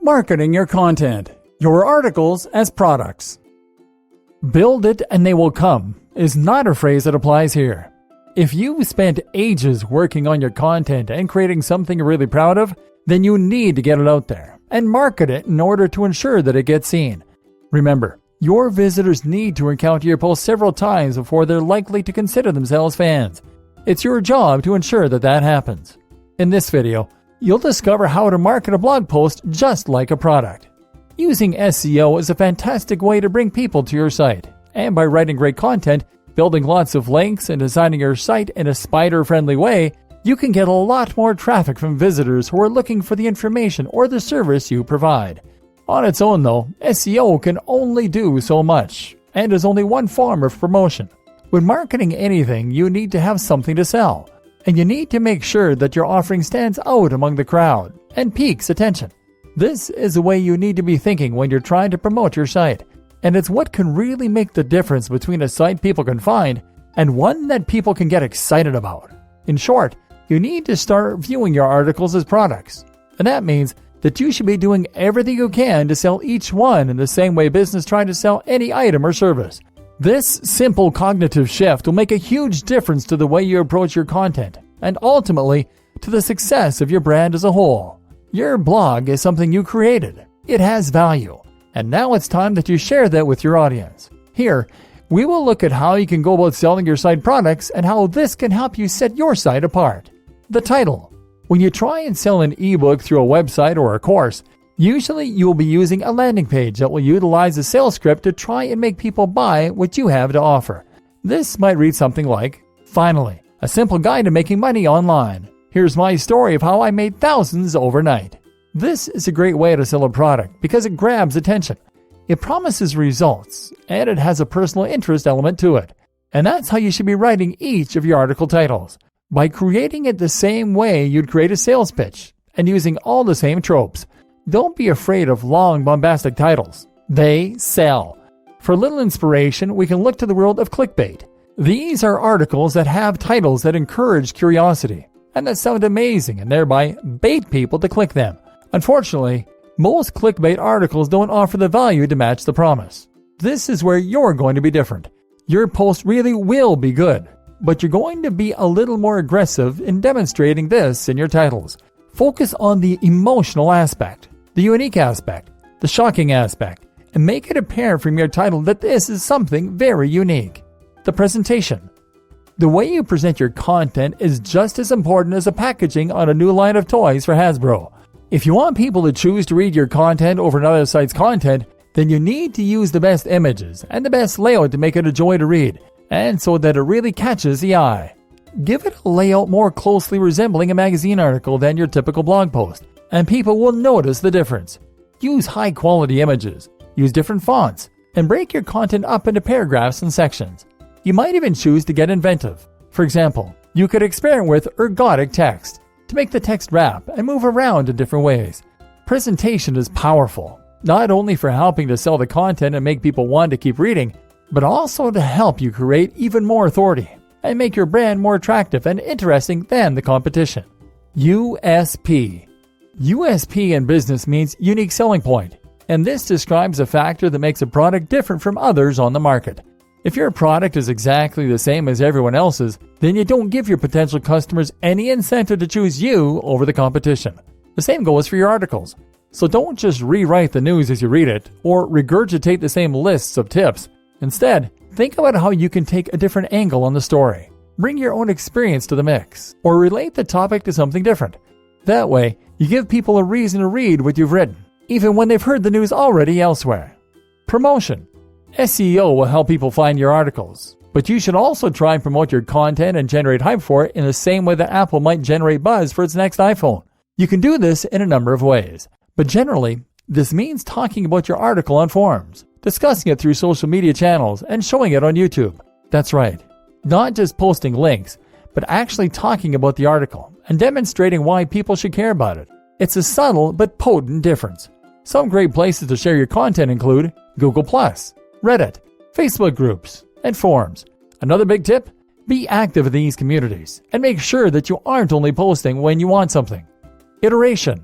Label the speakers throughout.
Speaker 1: Marketing your content, your articles as products. Build it and they will come is not a phrase that applies here. If you've spent ages working on your content and creating something you're really proud of, then you need to get it out there and market it in order to ensure that it gets seen. Remember, your visitors need to encounter your post several times before they're likely to consider themselves fans. It's your job to ensure that that happens. In this video, you'll discover how to market a blog post just like a product. Using SEO is a fantastic way to bring people to your site, and by writing great content, building lots of links, and designing your site in a spider-friendly way, you can get a lot more traffic from visitors who are looking for the information or the service you provide. On its own though, SEO can only do so much, and is only one form of promotion. When marketing anything, you need to have something to sell, and you need to make sure that your offering stands out among the crowd and piques attention. This is the way you need to be thinking when you're trying to promote your site, and it's what can really make the difference between a site people can find and one that people can get excited about. In short, you need to start viewing your articles as products, and that means that you should be doing everything you can to sell each one in the same way business trying to sell any item or service. This simple cognitive shift will make a huge difference to the way you approach your content, and ultimately to the success of your brand as a whole. Your blog is something you created. It has value, and now it's time that you share that with your audience. Here, we will look at how you can go about selling your site products and how this can help you set your site apart. The title. When you try and sell an ebook through a website or a course, usually you will be using a landing page that will utilize a sales script to try and make people buy what you have to offer. This might read something like, "Finally, a simple guide to making money online. Here's my story of how I made thousands overnight." This is a great way to sell a product because it grabs attention. It promises results, and it has a personal interest element to it. And that's how you should be writing each of your article titles, by creating it the same way you'd create a sales pitch, and using all the same tropes. Don't be afraid of long, bombastic titles. They sell. For a little inspiration, we can look to the world of clickbait. These are articles that have titles that encourage curiosity, and that sound amazing and thereby bait people to click them. Unfortunately, most clickbait articles don't offer the value to match the promise. This is where you're going to be different. Your post really will be good, but you're going to be a little more aggressive in demonstrating this in your titles. Focus on the emotional aspect, the unique aspect, the shocking aspect, and make it apparent from your title that this is something very unique. The presentation. The way you present your content is just as important as the packaging on a new line of toys for Hasbro. If you want people to choose to read your content over another site's content, then you need to use the best images and the best layout to make it a joy to read, and so that it really catches the eye. Give it a layout more closely resembling a magazine article than your typical blog post, and people will notice the difference. Use high-quality images, use different fonts, and break your content up into paragraphs and sections. You might even choose to get inventive. For example, you could experiment with ergodic text to make the text wrap and move around in different ways. Presentation is powerful, not only for helping to sell the content and make people want to keep reading, but also to help you create even more authority and make your brand more attractive and interesting than the competition. USP. USP in business means unique selling point, and this describes a factor that makes a product different from others on the market. If your product is exactly the same as everyone else's, then you don't give your potential customers any incentive to choose you over the competition. The same goes for your articles. So don't just rewrite the news as you read it, or regurgitate the same lists of tips. Instead, think about how you can take a different angle on the story. Bring your own experience to the mix, or relate the topic to something different. That way, you give people a reason to read what you've written, even when they've heard the news already elsewhere. Promotion. SEO will help people find your articles, but you should also try and promote your content and generate hype for it in the same way that Apple might generate buzz for its next iPhone. You can do this in a number of ways, but generally, this means talking about your article on forums, discussing it through social media channels, and showing it on YouTube. That's right, not just posting links, but actually talking about the article and demonstrating why people should care about it. It's a subtle but potent difference. Some great places to share your content include Google+, Reddit, Facebook groups, and forums. Another big tip? Be active in these communities and make sure that you aren't only posting when you want something. Iteration.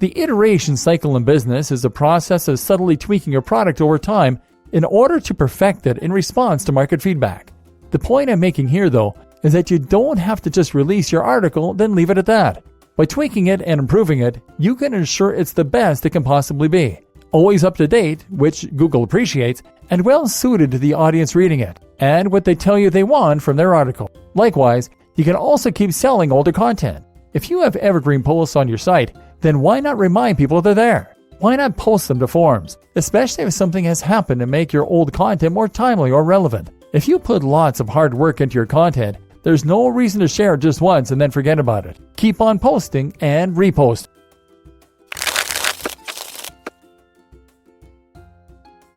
Speaker 1: The iteration cycle in business is a process of subtly tweaking your product over time in order to perfect it in response to market feedback. The point I'm making here, though, is that you don't have to just release your article, then leave it at that. By tweaking it and improving it, you can ensure it's the best it can possibly be. Always up to date, which Google appreciates, and well suited to the audience reading it, and what they tell you they want from their article. Likewise, you can also keep selling older content. If you have evergreen posts on your site, then why not remind people they're there? Why not post them to forums, especially if something has happened to make your old content more timely or relevant? If you put lots of hard work into your content, there's no reason to share it just once and then forget about it. Keep on posting and repost.